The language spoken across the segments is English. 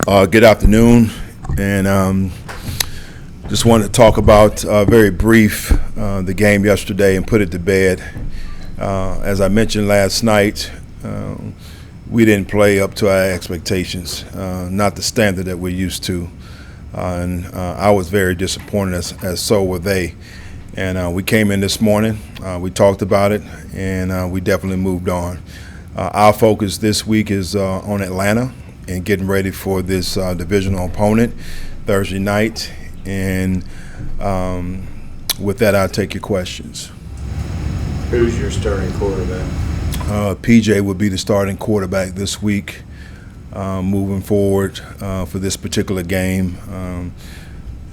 Good afternoon, and just wanted to talk about very brief the game yesterday and put it to bed. As I mentioned last night, we didn't play up to our expectations, not the standard that we're used to, and I was very disappointed, as so were they. And we came in this morning, we talked about it, and we definitely moved on. Our focus this week is on Atlanta and getting ready for this divisional opponent Thursday night. And with that, I'll take your questions. Who's your starting quarterback? PJ will be the starting quarterback this week, moving forward for this particular game.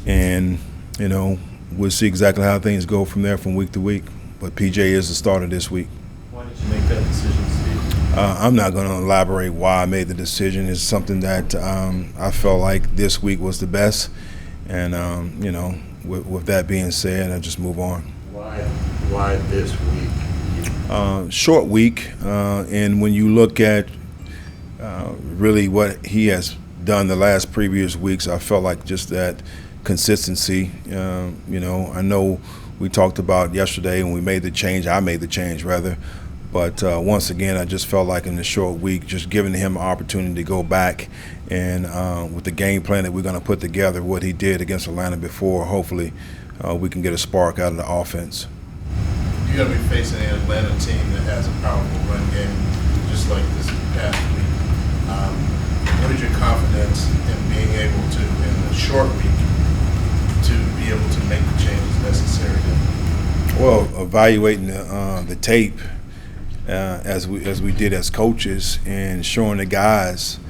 And, you know, we'll see exactly how things go from there from week to week. But PJ is the starter this week. Why did you make that decision, Steve? I'm not going to elaborate why I made the decision. It's something that I felt like this week was the best. And, you know, with that being said, I just move on. Why this week? Short week. And when you look at really what he has done the last previous weeks, I felt like just that consistency. You know, I know we talked about yesterday when we made the change. I made the change, rather. But once again, I just felt like in the short week, just giving him an opportunity to go back and with the game plan that we're going to put together, what he did against Atlanta before, hopefully we can get a spark out of the offense. You're going to be facing an Atlanta team that has a powerful run game, just like this past week. What is your confidence in being able to, in a short week, to be able to make the changes necessary? Well, evaluating the tape. As we did as coaches, and showing the guys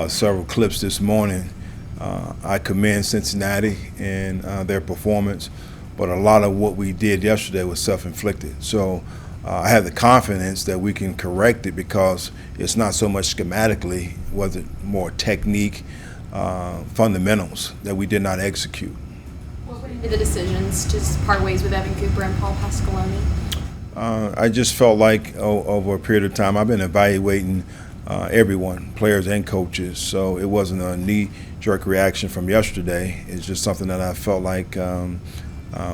several clips this morning. I commend Cincinnati and their performance, but a lot of what we did yesterday was self-inflicted. So I have the confidence that we can correct it because it's not so much schematically, was it more technique, fundamentals that we did not execute. What went into the decisions to part ways with Evan Cooper and Paul Pasqualoni? I just felt like over a period of time, I've been evaluating everyone, players and coaches. So it wasn't a knee-jerk reaction from yesterday. It's just something that I felt like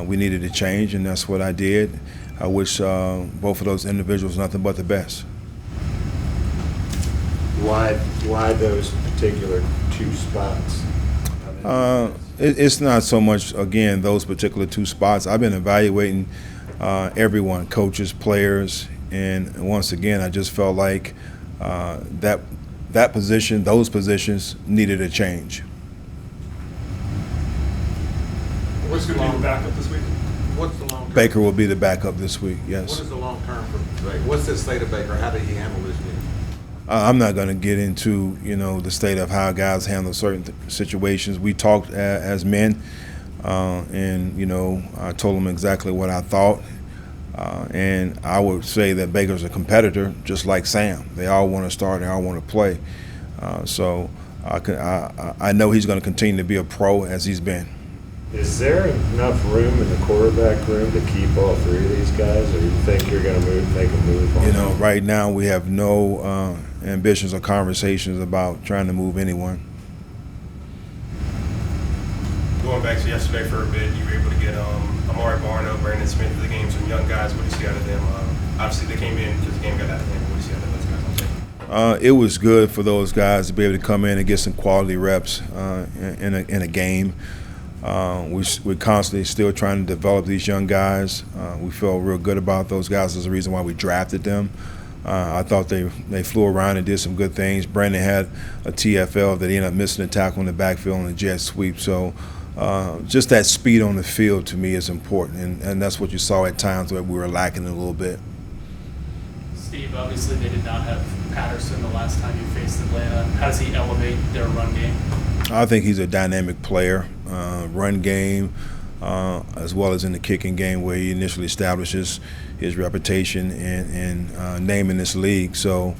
we needed to change, and that's what I did. I wish both of those individuals nothing but the best. Why those particular two spots? It's not so much, again, those particular two spots. I've been evaluating everyone, coaches, players, and once again, I just felt like that position, those positions needed a change. What's going to be the backup this week? What's the long term? Baker will be the backup this week, yes. What is the long term for Baker? What's the state of Baker? How did he handle this game? I'm not going to get into, you know, the state of how guys handle certain situations. We talked as men. And, you know, I told him exactly what I thought. And I would say that Baker's a competitor, just like Sam. They all want to start, they all want to play. So I know he's going to continue to be a pro as he's been. Is there enough room in the quarterback room to keep all three of these guys, or you think you're going to make a move on You know, them? right now we have no ambitions or conversations about trying to move anyone. Going back to yesterday for a bit, you were able to get Amari Barno, Brandon Smith for the game, some young guys. What do you see out of them? Obviously, they came in because the game got out of hand. What do you see out of those guys on tape? It was good for those guys to be able to come in and get some quality reps in a game. We're constantly still trying to develop these young guys. We feel real good about those guys. There's a reason why we drafted them. I thought they flew around and did some good things. Brandon had a TFL that he ended up missing a tackle in the backfield on the jet sweep. So just that speed on the field to me is important, and that's what you saw at times where we were lacking a little bit. Steve, obviously they did not have Patterson the last time you faced Atlanta. How does he elevate their run game? I think he's a dynamic player, run game, as well as in the kicking game where he initially establishes his reputation and name in this league. So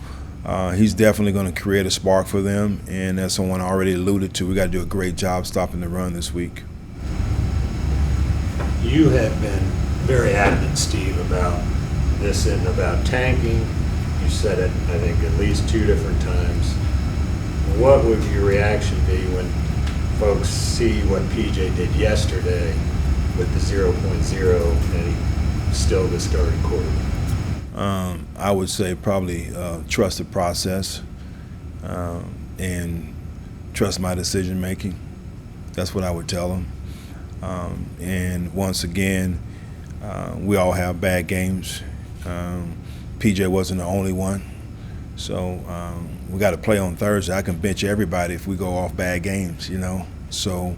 he's definitely going to create a spark for them, and as someone already alluded to, we got to do a great job stopping the run this week. You have been very adamant, Steve, about this and about tanking. You said it, I think, at least 2 different times. what would your reaction be when folks see what PJ did yesterday with the 0.0 and he's still the starting quarterback? I would say probably trust the process and trust my decision making. That's what I would tell them. And once again, we all have bad games. PJ wasn't the only one. So we got to play on Thursday. I can bench everybody if we go off bad games, you know. So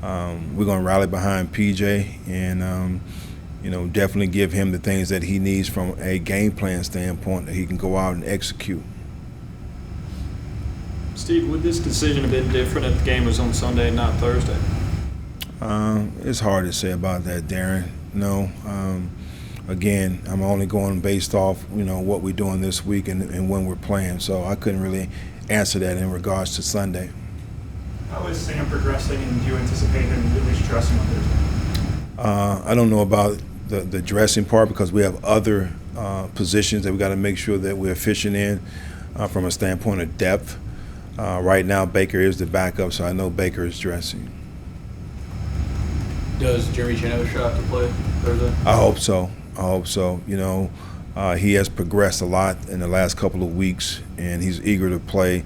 we're going to rally behind PJ and, you know, definitely give him the things that he needs from a game plan standpoint that he can go out and execute. Steve, would this decision have been different if the game was on Sunday and not Thursday? It's hard to say about that, Darren. No. Again, I'm only going based off, you know, what we're doing this week and when we're playing. So I couldn't really answer that in regards to Sunday. How is Sam progressing, and do you anticipate him at least dressing on Thursday? I don't know about the dressing part because we have other positions that we got to make sure that we're efficient in from a standpoint of depth. Right now, Baker is the backup, so I know Baker is dressing. Does Jeremy Chino show up to play Thursday? I hope so. You know, he has progressed a lot in the last couple of weeks, and he's eager to play.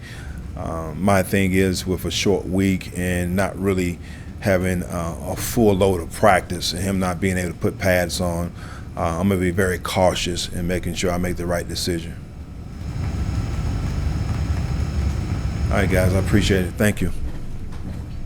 My thing is with a short week and not really having a full load of practice and him not being able to put pads on, I'm going to be very cautious in making sure I make the right decision. All right, guys, I appreciate it. Thank you.